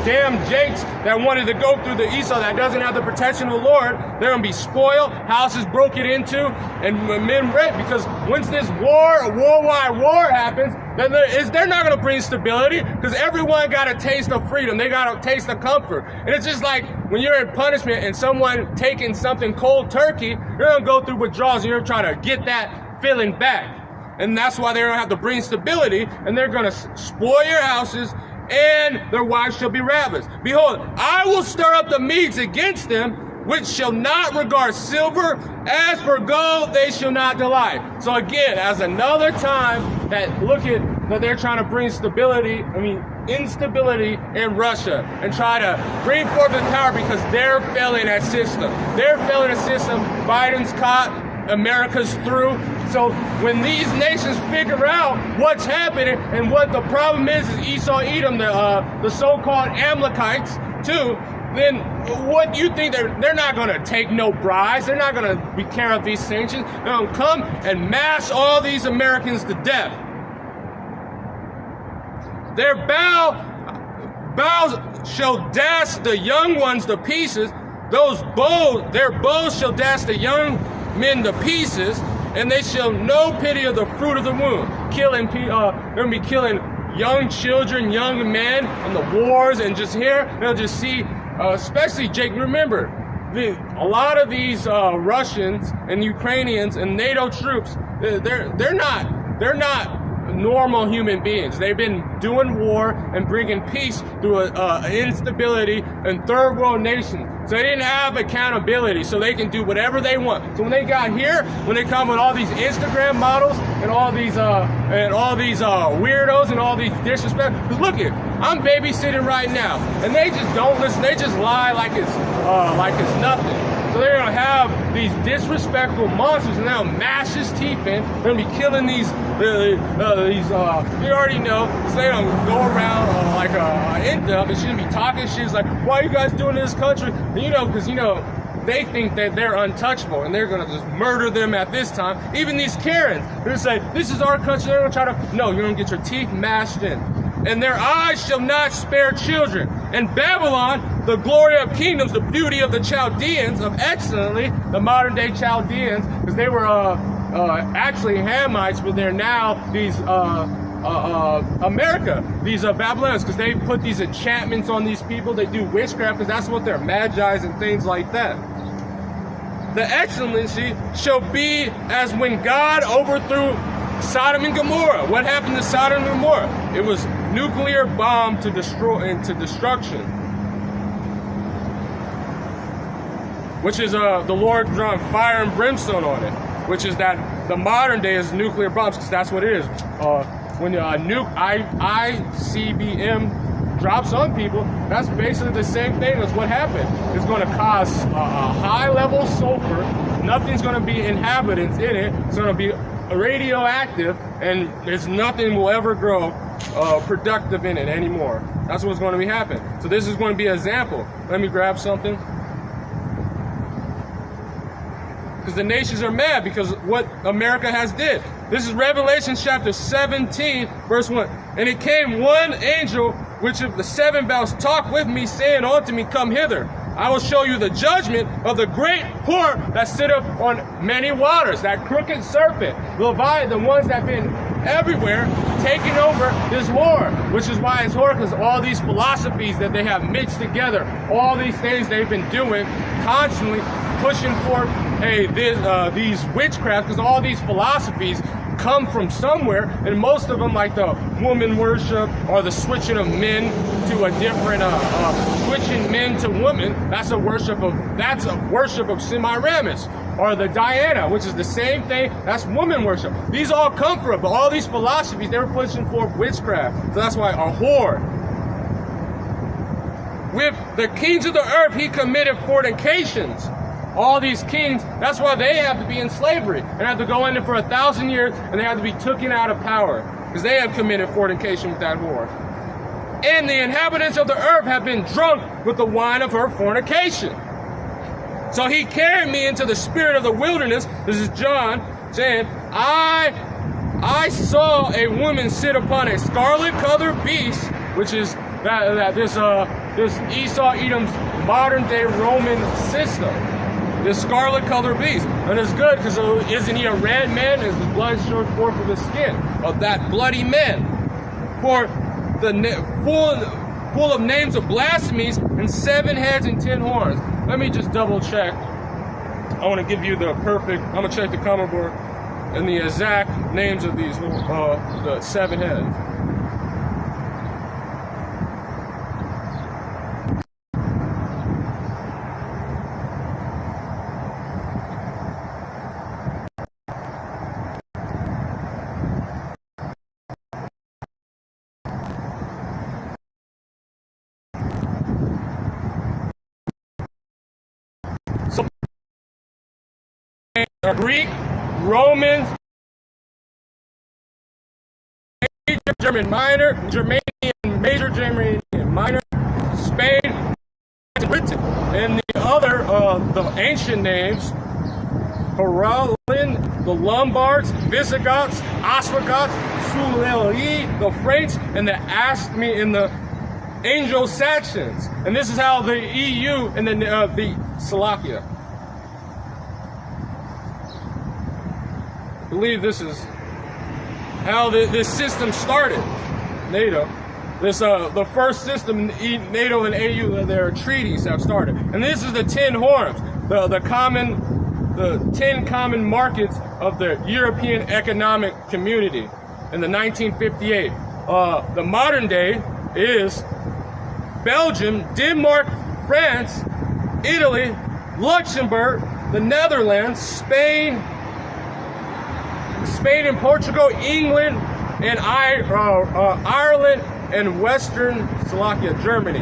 damn Jakes that wanted to go through the Esau that doesn't have the protection of the Lord. They're going to be spoiled, houses broken into, and men raped. Because once this war, a worldwide war happens, then they're not going to bring stability, because everyone got a taste of freedom. They got a taste of comfort. And it's just like when you're in punishment and someone taking something cold turkey, you're going to go through withdrawals and you're trying to get that feeling back. And that's why they don't have to bring stability, and they're going to spoil your houses, and their wives shall be ravished. Behold, I will stir up the Medes against them, which shall not regard silver. As for gold, they shall not delight. So again, as another time that that they're trying to bring instability in Russia and try to bring forth the power, because they're failing that system. They're failing the system. Biden's caught, America's through. So when these nations figure out what's happening and what the problem is Esau, Edom, the so-called Amalekites too, then what do you think? They're not going to take no bribes. They're not going to be care of these sanctions. They're going to come and mass all these Americans to death. Their bows shall dash the young ones to pieces. Their bows shall dash the young men to pieces, and they shall no pity of the fruit of the womb. They're going to be killing young children, young men in the wars, and just here they'll just see, especially Jake. Remember, a lot of these Russians and Ukrainians and NATO troops, they're not normal human beings. They've been doing war and bringing peace through instability in third world nations. So they didn't have accountability, so they can do whatever they want. So when they got here, when they come with all these Instagram models and all these weirdos and all these disrespect, because look it, I'm babysitting right now, and they just don't listen. They just lie like it's nothing. So they're gonna have these disrespectful monsters, and they'll mash his teeth in. They're gonna be killing these. You already know. So they're gonna go around like in them, and she's gonna be talking. She's like, "Why are you guys doing in this country?" And, because they think that they're untouchable, and they're gonna just murder them at this time. Even these Karens, they're gonna say, "This is our country." They're gonna try to. No, you're gonna get your teeth mashed in. And their eyes shall not spare children. And Babylon, the glory of kingdoms, the beauty of the Chaldeans, of excellently, the modern day Chaldeans, because they were actually Hamites, but they're now these America, these Babylonians, because they put these enchantments on these people. They do witchcraft, because that's what they're, magi's and things like that. the excellency shall be as when God overthrew Sodom and Gomorrah. What happened to Sodom and Gomorrah? It was nuclear bomb to destroy into destruction. Which is the Lord drawing fire and brimstone on it. Which is that the modern day is nuclear bombs, because that's what it is. When a nuke ICBM drops on people, that's basically the same thing as what happened. It's going to cause a high level sulfur. Nothing's going to be inhabitants in it. It's going to be radioactive, and there's nothing will ever grow productive in it anymore. That's what's going to be happening. So this is going to be an example. Let me grab something. Because the nations are mad because what America has did. This is Revelation chapter 17, verse 1. And it came one angel, which of the seven bells talked with me, saying unto me, Come hither. I will show you the judgment of the great whore that sitteth on many waters, that crooked serpent, Leviathan, the ones that have been everywhere, taking over this whore, which is why it's whore, because all these philosophies that they have mixed together, all these things they've been doing, constantly pushing forth these witchcraft, because all these philosophies come from somewhere, and most of them, like the woman worship or the switching of men to a different switching men to women, that's a worship of Semiramis, or the Diana, which is the same thing, that's woman worship. These all come from, but all these philosophies, they were pushing forth witchcraft. So that's why a whore. With the kings of the earth he committed fornications. All these kings, that's why they have to be in slavery and have to go in there for 1,000 years, and they have to be taken out of power because they have committed fornication with that whore. And the inhabitants of the earth have been drunk with the wine of her fornication. So he carried me into the spirit of the wilderness. This is John saying, I saw a woman sit upon a scarlet colored beast, which is this Esau Edom's modern day Roman system. This scarlet colored beast. And it's good because isn't he a red man? His blood showed forth of the skin of that bloody man. For the full of names of blasphemies and 7 heads and 10 horns. Let me just double check. I want to give you the perfect, I'm going to check the comment board and the exact names of these, the 7 heads. Greek, Romans, Major German Minor, Germanian Major, Germanian Minor, Spain, Britain, and the other, the ancient names, Haralin, the Lombards, Visigoths, Ostrogoths, Suleli, the Franks, and the Anglo-Saxons. And this is how the EU and the Slovakia. I believe this is how this system started. NATO, the first system NATO and AU, their treaties have started, and this is the 10 horns, the 10 common markets of the European Economic Community in the 1958. The modern day is Belgium, Denmark, France, Italy, Luxembourg, the Netherlands, Spain and Portugal, England, and Ireland, and Western Slovakia, Germany.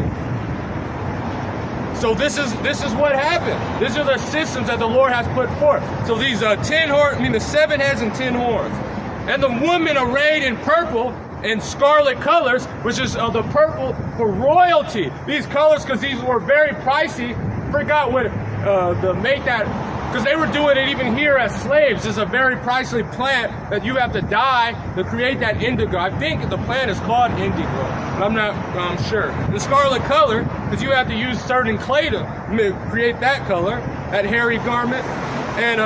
So this is what happened. These are the systems that the Lord has put forth. So these 10 horns, the 7 heads and 10 horns, and the woman arrayed in purple and scarlet colors, which is the purple for royalty. These colors, because these were very pricey. Forgot what to make that. Because they were doing it even here as slaves. It's a very pricey plant that you have to dye to create that indigo. I think the plant is called indigo, but I'm sure. The scarlet color, because you have to use certain clay to create that color, that hairy garment. And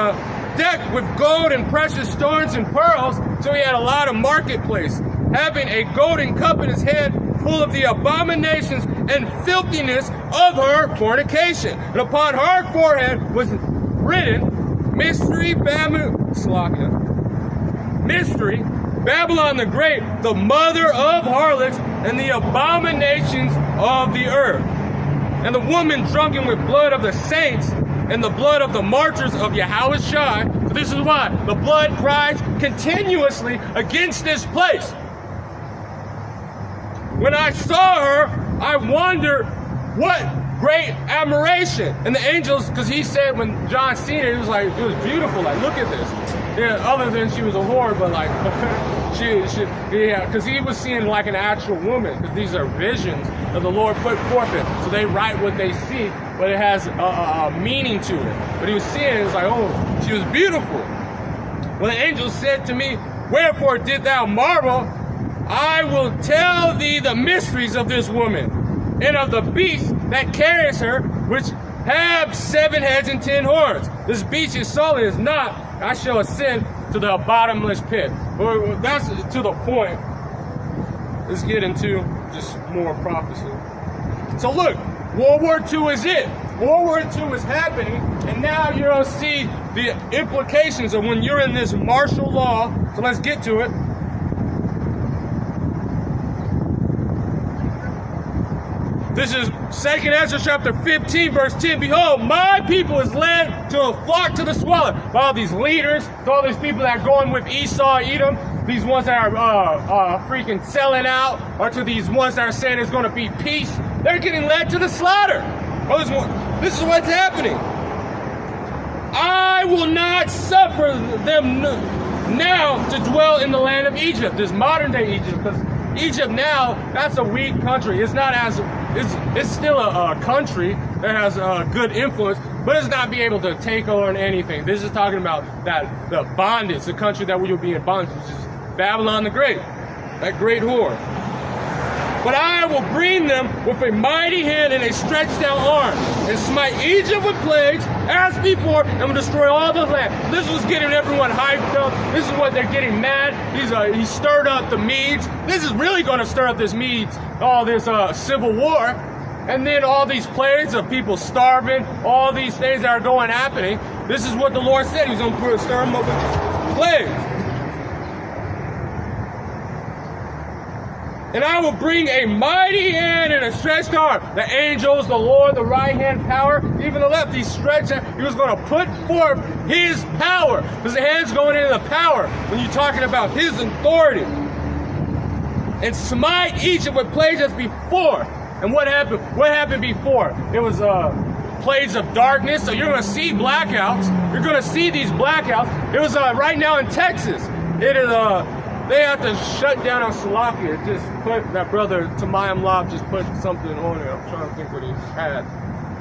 decked with gold and precious stones and pearls, so he had a lot of marketplace. Having a golden cup in his hand, full of the abominations and filthiness of her fornication. And upon her forehead was written, Mystery Babylon the Great, the mother of harlots and the abominations of the earth. And the woman drunken with blood of the saints and the blood of the martyrs of Yahweh Shai. So this is why the blood cries continuously against this place. When I saw her, I wondered what great admiration. And the angels, because he said when John seen it, it was beautiful. Like, look at this. Yeah, other than she was a whore, but like, because he was seeing like an actual woman. Because these are visions that the Lord put forth it. So they write what they see, but it has a meaning to it. But he was seeing it, it was like, oh, she was beautiful. Well, the angel said to me, wherefore did thou marvel? I will tell thee the mysteries of this woman, and of the beast that carries her, which have 7 heads and 10 horns. This beast is solid, is not. I shall ascend to the bottomless pit. Well, that's to the point. Let's get into just more prophecy. So look, World War II is it. World War II is happening, and now you're going to see the implications of when you're in this martial law. So let's get to it. This is 2 Ezra chapter 15, verse 10. Behold, my people is led to a flock to the swallow. By all these leaders, to all these people that are going with Esau, Edom, these ones that are freaking selling out, or to these ones that are saying it's going to be peace, they're getting led to the slaughter. Oh, this is what's happening. I will not suffer them now to dwell in the land of Egypt. This modern day Egypt, because Egypt now, that's a weak country. It's not as, it's still a country that has a good influence, but it's not be able to take over anything. This is talking about the bondage, the country that we will be in bondage, which is Babylon the Great, that great whore. But I will bring them with a mighty hand and a stretched out arm, and smite Egypt with plagues as before, and will destroy all the land. This was getting everyone hyped up. This is what they're getting mad. He stirred up the Medes. This is really going to stir up this Medes, all this civil war. And then all these plagues of people starving, all these things that are happening. This is what the Lord said. He's going to stir them up with plagues. And I will bring a mighty hand and a stretched arm. The angels, the Lord, the right hand power, even the left, he stretched out. He was going to put forth his power. Because the hand's going into the power when you're talking about his authority. And smite Egypt with plagues as before. And what happened? What happened before? It was plagues of darkness. So you're going to see blackouts. You're going to see these blackouts. It was right now in Texas. It is they have to shut down on Salakia. Just put that brother Tamayim Lob just put something on it. I'm trying to think what he had.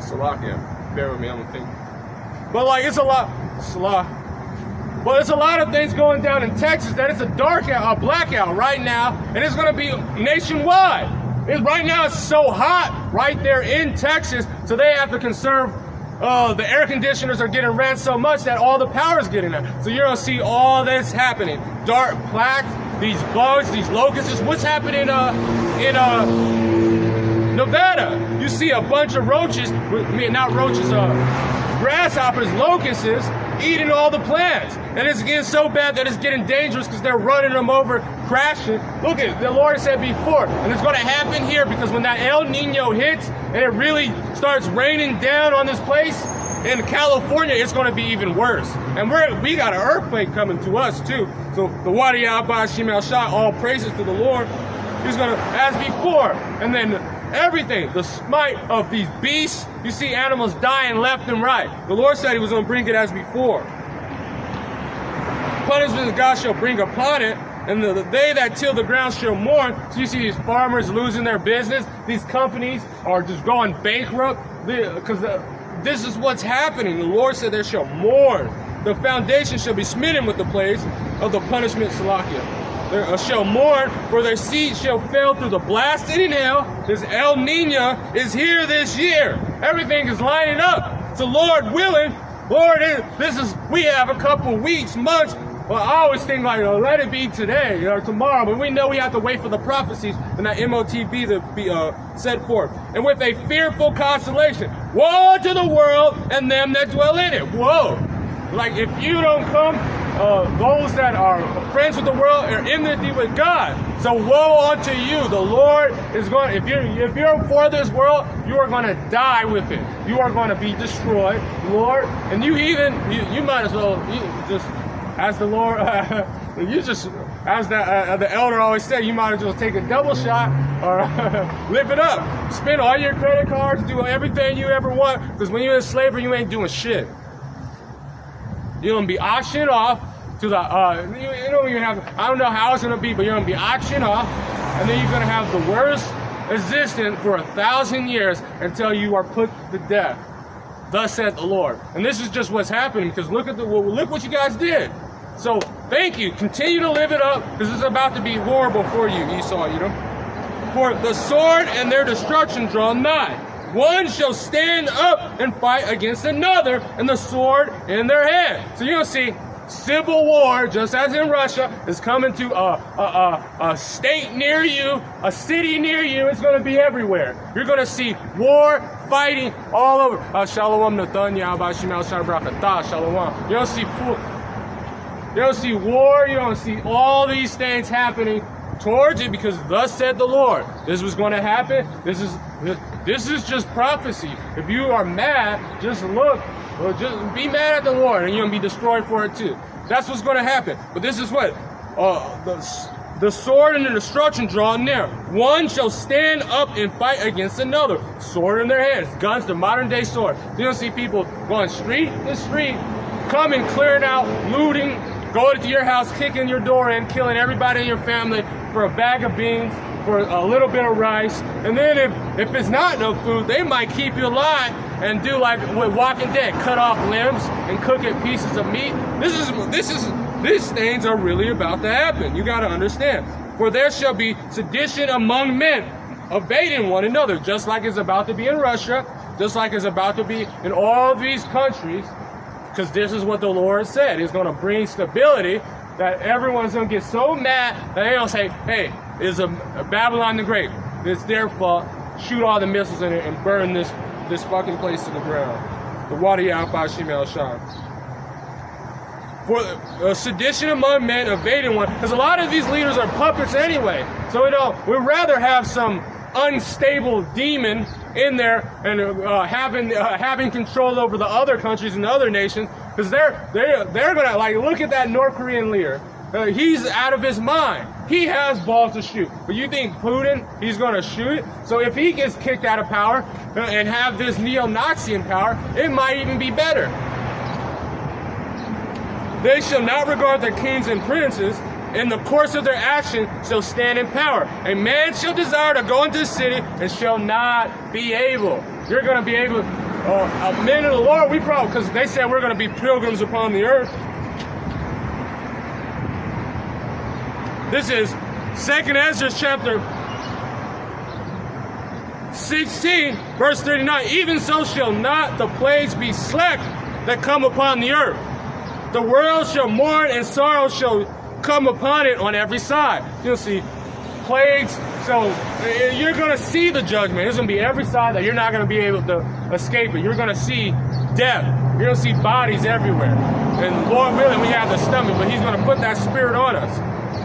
Salakia. Bear with me, I'm gonna think. But like it's a lot But it's a lot of things going down in Texas that it's a blackout right now, and it's gonna be nationwide. Right now it's so hot right there in Texas, so they have to conserve. The air conditioners are getting ran so much that all the power is getting out. So you're going to see all this happening. Dark plaques, these bugs, these locusts. What's happening in Nevada? You see a bunch of roaches, grasshoppers, locusts, eating all the plants. And it's getting so bad that it's getting dangerous because they're running them over, crashing. Look at the Lord said before, and it's going to happen here because when that El Nino hits and it really starts raining down on this place in California, it's going to be even worse. And we got an earthquake coming to us too. So the Wadiyah Bashim El Shah, all praises to the Lord. He's going to, as before, and then everything, the smite of these beasts. You see animals dying left and right. The Lord said he was going to bring it as before. Punishment God shall bring upon it, and they that till the ground shall mourn. So you see these farmers losing their business. These companies are just going bankrupt because this is what's happening. The Lord said they shall mourn. The foundation shall be smitten with the plagues of the punishment Salakia. They shall mourn, for their seed shall fail through the blasted in hell. This El Nino is here this year. Everything is lining up. So Lord willing, Lord, we have a couple weeks, months Well, I always think like, let it be today or tomorrow, but we know we have to wait for the prophecies and that MOTB to be set forth. And with a fearful consolation, woe to the world and them that dwell in it. Whoa! Like if you don't come, those that are friends with the world are enmity with God. So woe unto you. The Lord is going. If you're for this world, you are going to die with it. You are going to be destroyed, Lord. And you might as well just. As the Lord, as the elder always said, you might as well take a double shot or live it up. Spend all your credit cards, do everything you ever want, because when you're in slavery, you ain't doing shit. You're going to be auctioned off to the, you don't even have, I don't know how it's going to be, but you're going to be auctioned off, and then you're going to have the worst existence for 1,000 years until you are put to death. Thus saith the Lord. And this is just what's happening, because look what you guys did. So thank you. Continue to live it up, because it's about to be horrible for you, Esau, For the sword and their destruction draw nigh. One shall stand up and fight against another, and the sword in their hand. So you're going to see civil war, just as in Russia, is coming to a state near you, a city near you. It's going to be everywhere. You're going to see war, fighting all over. Shalom Nathan Yahba Shemel Shabrakata Shalom. You don't see war. You don't see all these things happening towards it, because thus said the Lord. This was going to happen. This is just prophecy. If you are mad, just look. Or just be mad at the Lord, and you're going to be destroyed for it too. That's what's going to happen. But this is what the sword and the destruction draw near. One shall stand up and fight against another. Sword in their hands. Guns, the modern day sword. You don't see people going street to street, coming, clearing out, looting, going to your house, kicking your door in, killing everybody in your family for a bag of beans, for a little bit of rice. And then if it's not no food, they might keep you alive and do like with Walking Dead, cut off limbs and cook it pieces of meat. These things are really about to happen. You got to understand. For there shall be sedition among men, evading one another, just like it's about to be in Russia, just like it's about to be in all these countries, because this is what the Lord said. He's going to bring stability, that everyone's going to get so mad that they don't say, hey, it's a Babylon the Great. It's their fault. Shoot all the missiles in it and burn this fucking place to the ground. The water Yahba Shemel Shah. For sedition among men, evading one. Because a lot of these leaders are puppets anyway. So we'd rather have some unstable demon in there and having control over the other countries and the other nations, because they're gonna, like, look at that North Korean leader. He's out of his mind. He has balls to shoot. But you think Putin, he's going to shoot it? So if he gets kicked out of power and have this neo-Nazi in power, it might even be better. They shall not regard their kings and princes. In the course of their action shall stand in power. A man shall desire to go into the city and shall not be able. You're going to be able, men of the Lord, we probably, because they said we're going to be pilgrims upon the earth. This is 2nd Ezra chapter 16, verse 39. Even so shall not the plagues be slacked that come upon the earth. The world shall mourn, and sorrow shall come upon it on every side. You'll see plagues. So you're going to see the judgment. It's going to be every side that you're not going to be able to escape it. You're going to see death. You're going to see bodies everywhere. And Lord willing, we have the stomach, but he's going to put that spirit on us.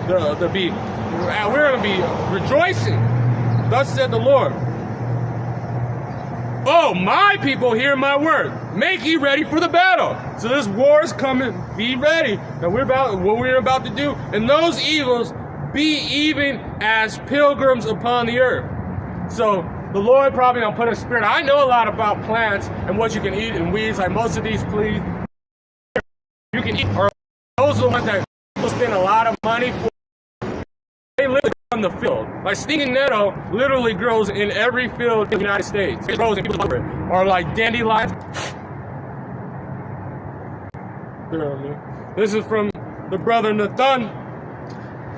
We're going to be rejoicing. Thus said the Lord. Oh, my people, hear my word. Make ye ready for the battle. So this war is coming. Be ready. And what we're about to do. And those evils be even as pilgrims upon the earth. So the Lord probably going to put a spirit. I know a lot about plants and what you can eat and weeds. Like most of these, please, you can eat. Or those are the ones that people spend a lot of money for. They live on the field. Like stinging nettle literally grows in every field in the United States. It grows in people's it. Or like dandelions. This is from the brother Nathan.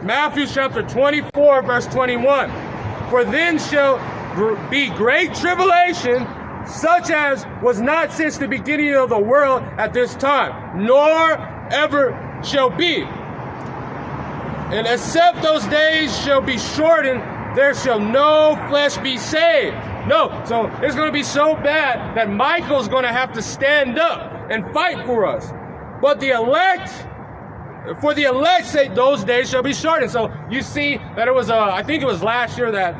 Matthew chapter 24, verse 21. For then shall be great tribulation, such as was not since the beginning of the world at this time, nor ever shall be. And except those days shall be shortened, there shall no flesh be saved. No, so it's going to be so bad that Michael's going to have to stand up and fight for us. But the elect, for the elect's sake, those days shall be shortened. So you see that it was, I think it was last year that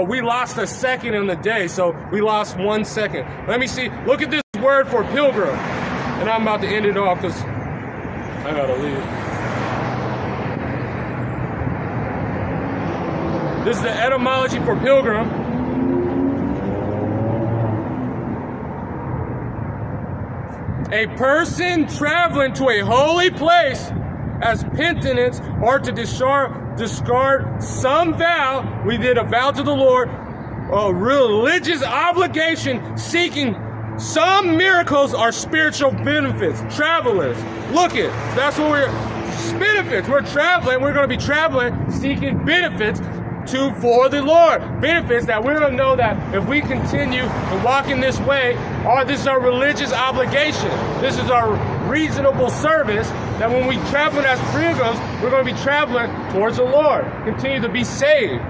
we lost a second in the day. So we lost 1 second. Let me see. Look at this word for pilgrim. And I'm about to end it off because I got to leave. This is the etymology for pilgrim. A person traveling to a holy place as penitence or to discard some vow. We did a vow to the Lord, a religious obligation, seeking some miracles or spiritual benefits. Travelers, look it. That's what benefits. We're traveling. We're going to be traveling, seeking benefits for the Lord. Benefits that we're going to know that if we continue to walk in this way, this is our religious obligation. This is our reasonable service, that when we travel as pilgrims, we're going to be traveling towards the Lord. Continue to be saved.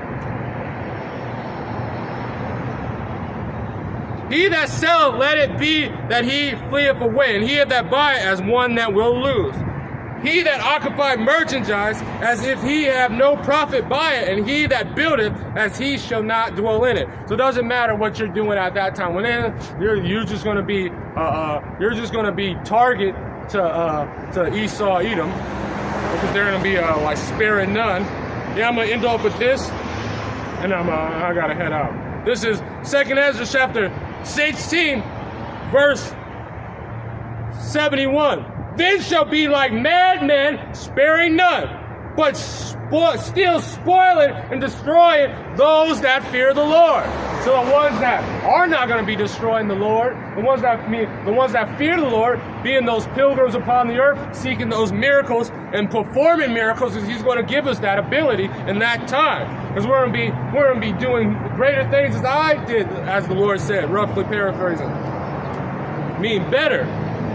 He that selleth, let it be that he fleeth away, and he that buyeth as one that will lose. He that occupieth merchandise, as if he have no profit by it, and he that buildeth, as he shall not dwell in it. So it doesn't matter what you're doing at that time. When you're just going to be target to Esau, Edom, because they're going to be like sparing none. Yeah, I'm going to end off with this, and I gotta head out. This is 2nd Ezra chapter 16, verse 71. Then shall be like madmen, sparing none, but still spoiling and destroying those that fear the Lord. So the ones that are not going to be destroying the Lord, the ones that fear the Lord, being those pilgrims upon the earth, seeking those miracles and performing miracles, because He's going to give us that ability in that time. Because we're going to be doing greater things as I did, as the Lord said, roughly paraphrasing. Mean better.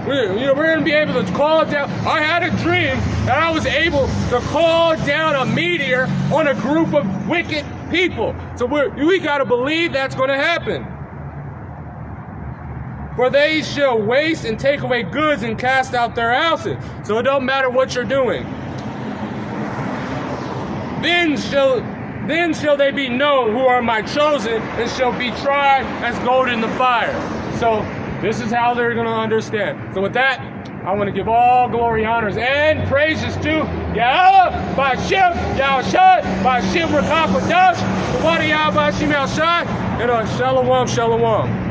We're going to be able to call down. I had a dream that I was able to call down a meteor on a group of wicked people. So we got to believe that's going to happen. For they shall waste and take away goods and cast out their houses. So it don't matter what you're doing. Then shall they be known who are my chosen, and shall be tried as gold in the fire. So this is how they're going to understand. So with that, I want to give all glory, honors, and praises to Yahweh, Ba'Shem, Yahushua, Ba'Shem, Rakah, Kodash, Wadi Yahweh, Ba'Shem, Yahushua, and Shalom, Shalom.